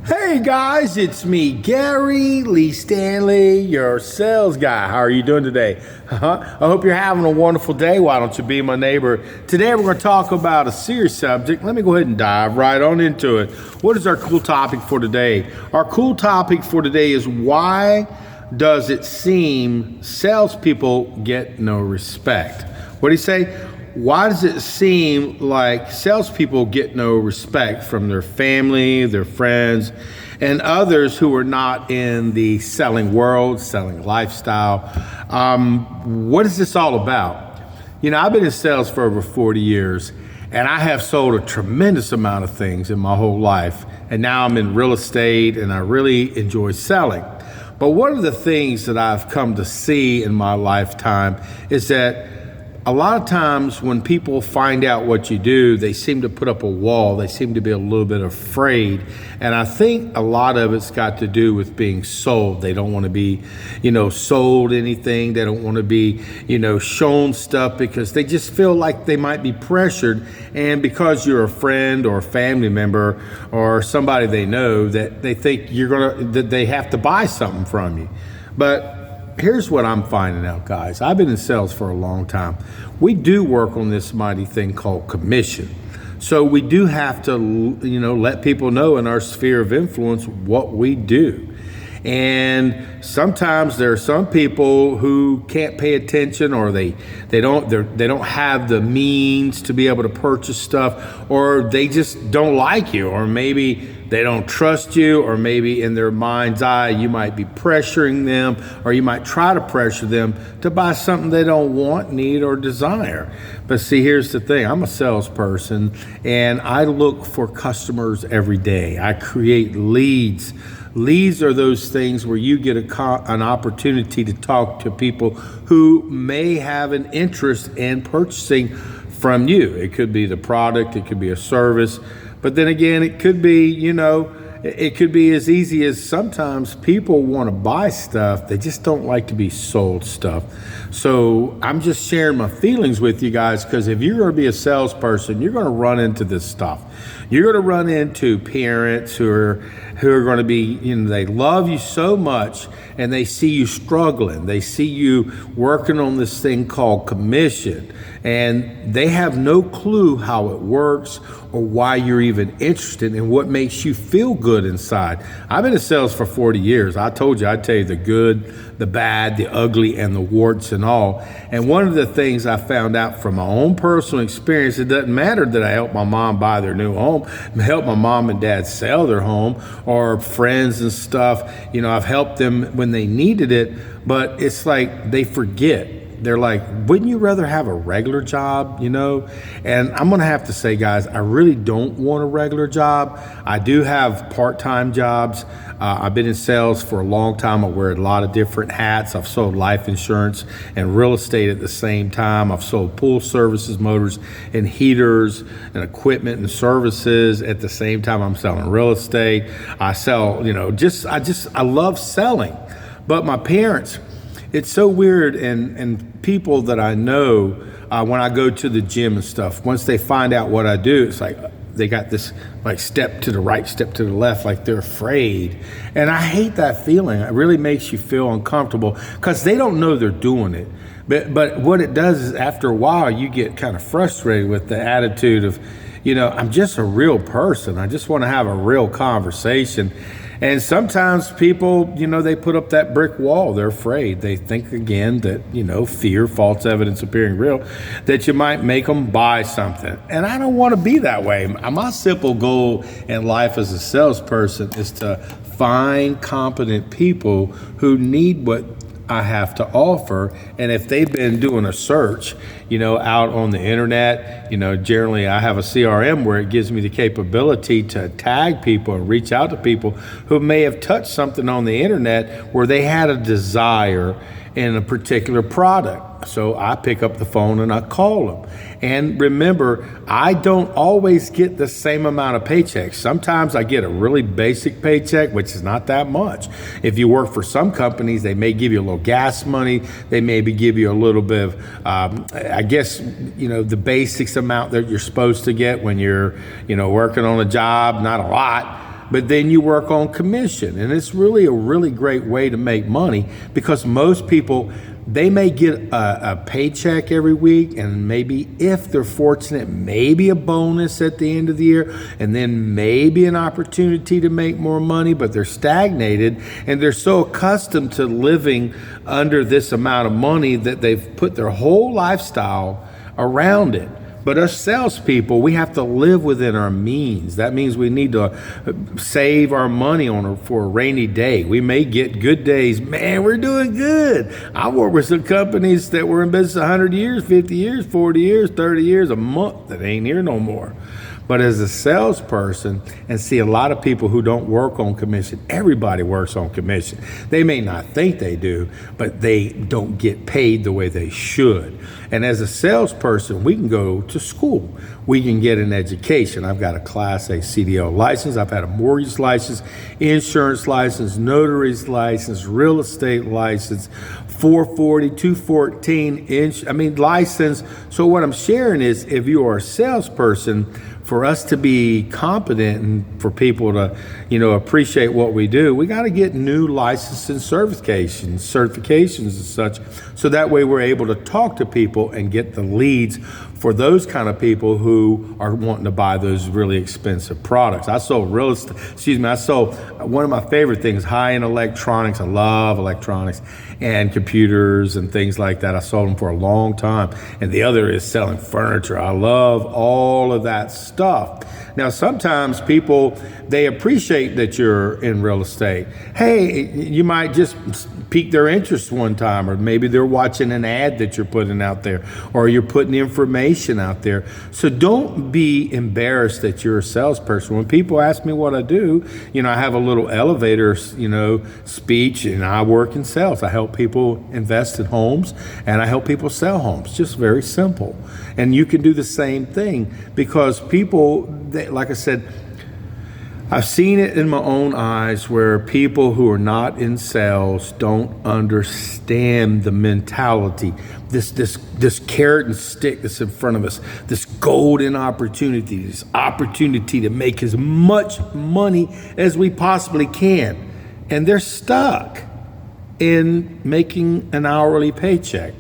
Hey guys, it's me, Gary Lee Stanley, your sales guy. How are you doing today? I hope you're having a wonderful day. Why don't you be my neighbor? Today we're going to talk about a serious subject. Let me go ahead and dive right on into it. What is our cool topic for today? Our cool topic for today is why does it seem salespeople get no respect? What do you say? Why does it seem like salespeople get no respect from their family, their friends, and others who are not in the selling world, selling lifestyle? What is this all about? You know, I've been in sales for over 40 years, and I have sold a tremendous amount of things in my whole life. And now I'm in real estate, and I really enjoy selling. But one of the things that I've come to see in my lifetime is that a lot of times when people find out what you do, they seem to put up a wall. They seem to be a little bit afraid. And I think a lot of it's got to do with being sold. They don't want to be, sold anything. They don't want to be, shown stuff because they just feel like they might be pressured. And because you're a friend or a family member or somebody they know, that they think that they have to buy something from you. But here's what I'm finding out, guys. I've been in sales for a long time. We do work on this mighty thing called commission. So we do have to, let people know in our sphere of influence what we do. And sometimes there are some people who can't pay attention, or they don't have the means to be able to purchase stuff, or they just don't like you, or maybe they don't trust you, or maybe in their mind's eye you might be pressuring them, or you might try to pressure them to buy something they don't want, need, or desire. But see, here's the thing. I'm a salesperson, and I look for customers every day. I create leads. Leads are those things where you get an opportunity to talk to people who may have an interest in purchasing from you. It could be the product, it could be a service, but then again, it could be, it could be as easy as sometimes people want to buy stuff, they just don't like to be sold stuff. So I'm just sharing my feelings with you guys, because if you're going to be a salesperson, you're going to run into this stuff. You're going to run into parents who are going to be, they love you so much and they see you struggling. They see you working on this thing called commission, and they have no clue how it works or why you're even interested and what makes you feel good inside. I've been in sales for 40 years. I told you, I'd tell you the good, the bad, the ugly, and the warts and all. And one of the things I found out from my own personal experience, it doesn't matter that I helped my mom buy their new home, I helped my mom and dad sell their home, or friends and stuff. I've helped them when they needed it, but it's like they forget. They're like, wouldn't you rather have a regular job, And I'm going to have to say, guys, I really don't want a regular job. I do have part-time jobs. I've been in sales for a long time. I wear a lot of different hats. I've sold life insurance and real estate at the same time. I've sold pool services, motors, and heaters, and equipment and services at the same time I'm selling real estate. I sell, I love selling. But my parents, it's so weird, and people that I know, when I go to the gym and stuff, once they find out what I do, it's like they got this step to the right, step to the left, like they're afraid. And I hate that feeling. It really makes you feel uncomfortable because they don't know they're doing it. But what it does is after a while, you get kind of frustrated with the attitude of, I'm just a real person. I just want to have a real conversation. And sometimes people, they put up that brick wall. They're afraid. They think again that, fear, false evidence appearing real, that you might make them buy something. And I don't want to be that way. My simple goal in life as a salesperson is to find competent people who need what I have to offer. And if they've been doing a search, out on the internet, generally I have a CRM where it gives me the capability to tag people and reach out to people who may have touched something on the internet where they had a desire in a particular product. So I pick up the phone and I call them. And remember, I don't always get the same amount of paychecks. Sometimes I get a really basic paycheck, which is not that much. If you work for some companies, they may give you a little gas money. They maybe give you a little bit of, the basics amount that you're supposed to get when you're, working on a job, not a lot. but then you work on commission. And it's really a really great way to make money, because most people, they may get a paycheck every week, and maybe, if they're fortunate, maybe a bonus at the end of the year, and then maybe an opportunity to make more money, but they're stagnated and they're so accustomed to living under this amount of money that they've put their whole lifestyle around it. But us salespeople, we have to live within our means. That means we need to save our money for a rainy day. We may get good days. Man, we're doing good. I work with some companies that were in business 100 years, 50 years, 40 years, 30 years, a month that ain't here no more. But as a salesperson, and see a lot of people who don't work on commission, everybody works on commission. They may not think they do, but they don't get paid the way they should. And as a salesperson, we can go to school. We can get an education. I've got a Class A CDL license. I've had a mortgage license, insurance license, notary's license, real estate license, 440, 214 license. So what I'm sharing is, if you are a salesperson, for us to be competent and for people to, appreciate what we do, we got to get new licenses and certifications and such. So that way we're able to talk to people and get the leads for those kind of people who are wanting to buy those really expensive products. I sold one of my favorite things, high-end electronics. I love electronics and computers and things like that. I sold them for a long time. And the other is selling furniture. I love all of that stuff. Now, sometimes people, they appreciate that you're in real estate. Hey, you might just pique their interest one time, or maybe they're watching an ad that you're putting out there, or you're putting information out there. So don't be embarrassed that you're a salesperson. When people ask me what I do, I have a little elevator, speech, and I work in sales. I help people invest in homes, and I help people sell homes. Just very simple. And you can do the same thing, because people, like I said, I've seen it in my own eyes where people who are not in sales don't understand the mentality, this carrot and stick that's in front of us, this golden opportunity, this opportunity to make as much money as we possibly can. And they're stuck in making an hourly paycheck.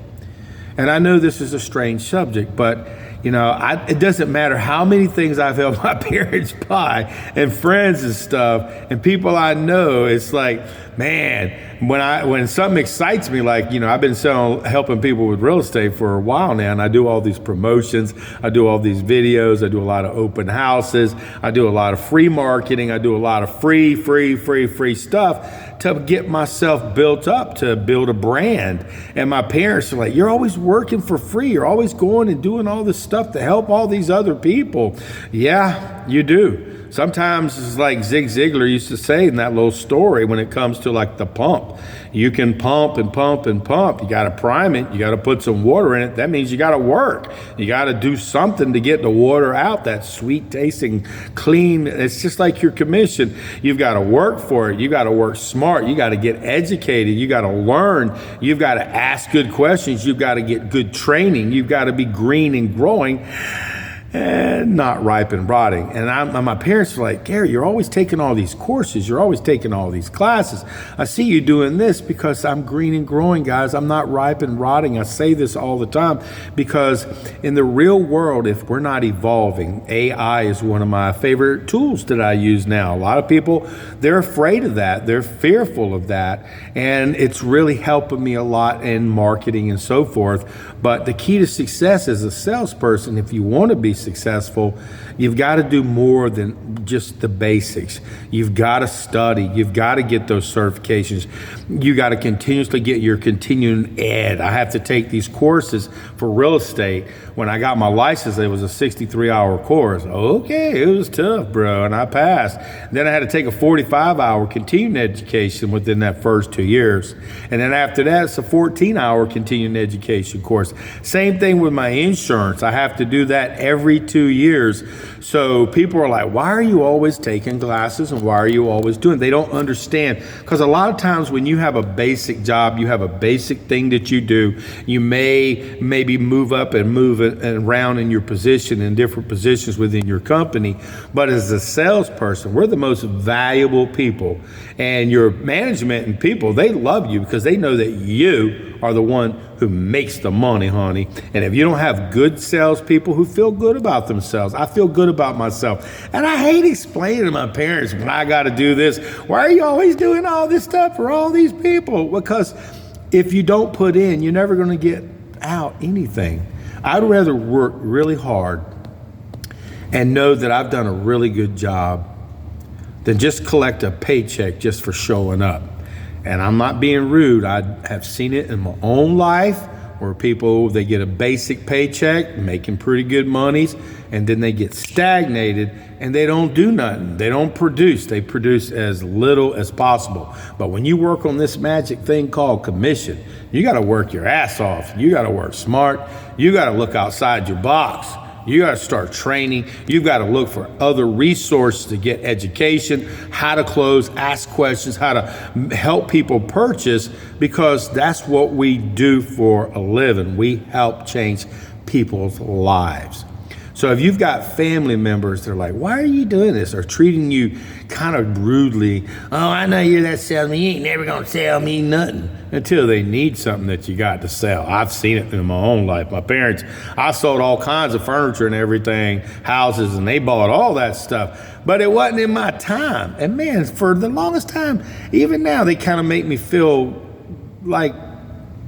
And I know this is a strange subject, but it doesn't matter how many things I've helped my parents buy, and friends and stuff, and people I know. It's like, man, when something excites me, like, I've been helping people with real estate for a while now, and I do all these promotions, I do all these videos, I do a lot of open houses, I do a lot of free marketing, I do a lot of free stuff to get myself built up, to build a brand. And my parents are like, you're always working for free, you're always going and doing all this stuff to help all these other people. Yeah, you do. Sometimes it's like Zig Ziglar used to say in that little story, when it comes to like the pump. You can pump and pump and pump. You got to prime it. You got to put some water in it. That means you got to work. You got to do something to get the water out, that sweet tasting, clean. It's just like your commission. You've got to work for it. You got to work smart. You got to get educated. You got to learn. You've got to ask good questions. You've got to get good training. You've got to be green and growing, and not ripe and rotting. And my parents were like, Gary, you're always taking all these courses. You're always taking all these classes. I see you doing this because I'm green and growing, guys. I'm not ripe and rotting. I say this all the time because in the real world, if we're not evolving, AI is one of my favorite tools that I use now. A lot of people, they're afraid of that. They're fearful of that. And it's really helping me a lot in marketing and so forth. But the key to success as a salesperson, if you want to be successful, you've got to do more than just the basics. You've got to study. You've got to get those certifications. You got to continuously get your continuing ed. I have to take these courses for real estate. When I got my license, it was a 63-hour course. Okay, it was tough, bro, and I passed. Then I had to take a 45-hour continuing education within that first 2 years. And then after that, it's a 14-hour continuing education course. Same thing with my insurance. I have to do that every every 2 years. So people are like, why are you always taking classes and why are you always doing? They don't understand, because a lot of times when you have a basic job, you have a basic thing that you do, you maybe move up and move around in your position, in different positions within your company. But as a salesperson, we're the most valuable people, and your management and people, they love you because they know that you are the one who makes the money, honey. And if you don't have good salespeople who feel good about themselves, I feel good about myself. And I hate explaining to my parents when I got to do this. Why are you always doing all this stuff for all these people? Because if you don't put in, you're never going to get out anything. I'd rather work really hard and know that I've done a really good job than just collect a paycheck just for showing up. And I'm not being rude. I have seen it in my own life where people, they get a basic paycheck, making pretty good monies, and then they get stagnated and they don't do nothing. They don't produce. They produce as little as possible. But when you work on this magic thing called commission, you got to work your ass off. You got to work smart. You got to look outside your box. You got to start training. You've got to look for other resources to get education, how to close, ask questions, how to help people purchase, because that's what we do for a living. We help change people's lives. So if you've got family members that are like, why are you doing this? Or treating you kind of rudely. Oh, I know you're that salesman. You ain't never going to sell me nothing. Until they need something that you got to sell. I've seen it in my own life. My parents, I sold all kinds of furniture and everything, houses, and they bought all that stuff. But it wasn't in my time. And man, for the longest time, even now, they kind of make me feel like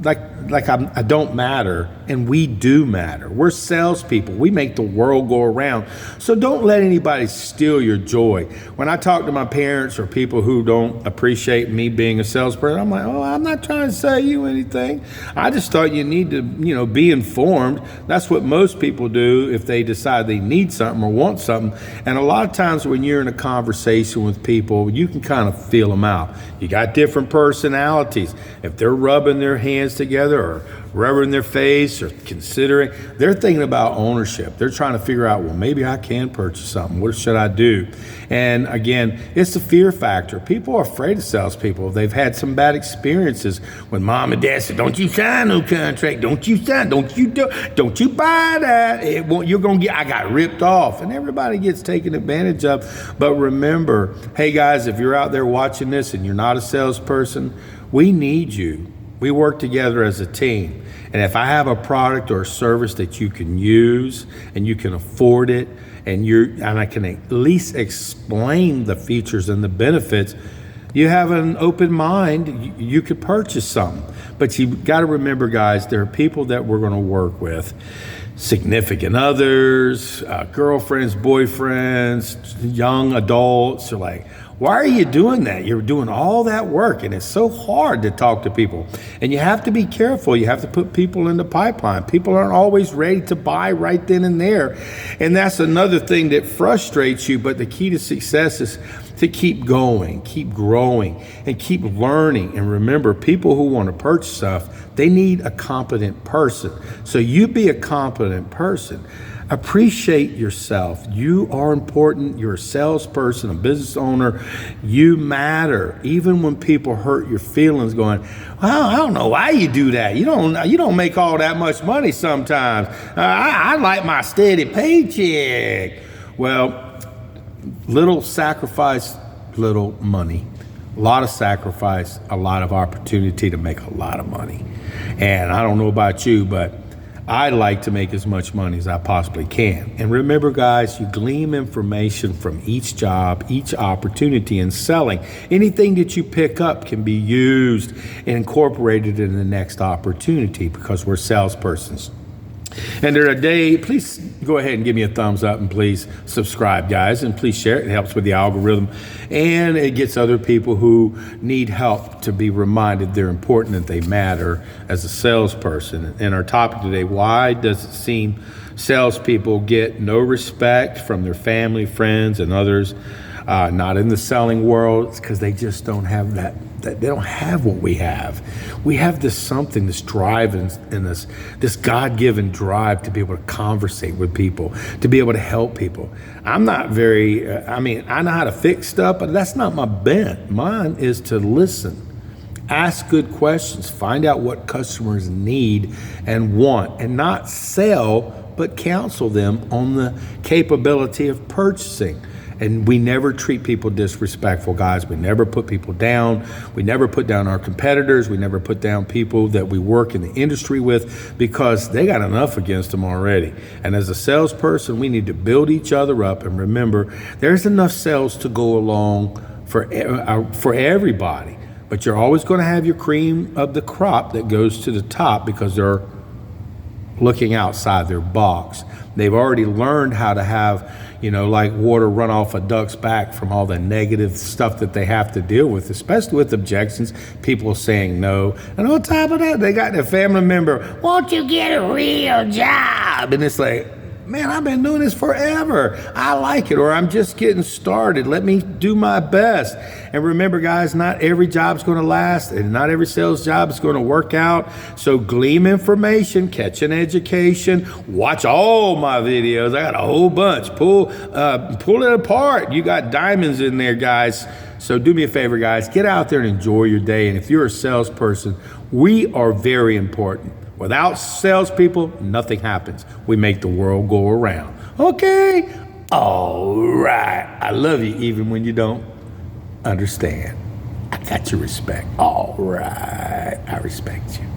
I don't matter, and we do matter. We're salespeople. We make the world go around. So don't let anybody steal your joy. When I talk to my parents or people who don't appreciate me being a salesperson, I'm like, oh, I'm not trying to sell you anything. I just thought you need to, be informed. That's what most people do if they decide they need something or want something. And a lot of times when you're in a conversation with people, you can kind of feel them out. You got different personalities. If they're rubbing their hands together or rubbing their face or considering, they're thinking about ownership. They're trying to figure out, well, maybe I can purchase something. What should I do? And again, it's the fear factor. People are afraid of salespeople. They've had some bad experiences when mom and dad said, don't you sign no contract. Don't you sign. Don't you buy that. I got ripped off. And everybody gets taken advantage of. But remember, hey guys, if you're out there watching this and you're not a salesperson, we need you. We work together as a team. And if I have a product or a service that you can use and you can afford it, and I can at least explain the features and the benefits, you have an open mind, you could purchase something. But you got to remember, guys, there are people that we're going to work with, significant others, girlfriends, boyfriends, young adults are like, why are you doing that? You're doing all that work, and it's so hard to talk to people. And you have to be careful. You have to put people in the pipeline. People aren't always ready to buy right then and there. And that's another thing that frustrates you. But the key to success is to keep going, keep growing, and keep learning. And remember, people who want to purchase stuff, they need a competent person. So you be a competent person. Appreciate yourself. You are important. You're a salesperson, a business owner. You matter. Even when people hurt your feelings, going, well, I don't know why you do that. You don't make all that much money sometimes. I like my steady paycheck. Well, little sacrifice, little money. A lot of sacrifice, a lot of opportunity to make a lot of money. And I don't know about you, but I like to make as much money as I possibly can. And remember, guys, you glean information from each job, each opportunity in selling. Anything that you pick up can be used and incorporated in the next opportunity because we're salespersons. And today, please go ahead and give me a thumbs up and please subscribe, guys, and please share it. It helps with the algorithm and it gets other people who need help to be reminded they're important and they matter as a salesperson. And our topic today, why does it seem salespeople get no respect from their family, friends, and others? not in the selling world, because they just don't have that. They don't have what we have. We have this something, this drive in us, this God-given drive to be able to conversate with people, to be able to help people. I'm not very, I know how to fix stuff, but that's not my bent. Mine is to listen, ask good questions, find out what customers need and want, and not sell, but counsel them on the capability of purchasing. And we never treat people disrespectful, guys. We never put people down. We never put down our competitors. We never put down people that we work in the industry with, because they got enough against them already. And as a salesperson, we need to build each other up. And remember, there's enough sales to go along for everybody. But you're always going to have your cream of the crop that goes to the top, because they're looking outside their box. They've already learned how to have, like water run off a duck's back from all the negative stuff that they have to deal with, especially with objections, people saying no. And on top of that, they got their family member, won't you get a real job? And it's like, man, I've been doing this forever. I like it, or I'm just getting started. Let me do my best. And remember, guys, not every job's going to last, and not every sales job is going to work out. So glean information, catch an education, watch all my videos. I got a whole bunch. Pull it apart. You got diamonds in there, guys. So do me a favor, guys. Get out there and enjoy your day. And if you're a salesperson, we are very important. Without salespeople, nothing happens. We make the world go around. Okay? All right. I love you even when you don't understand. I got your respect. All right. I respect you.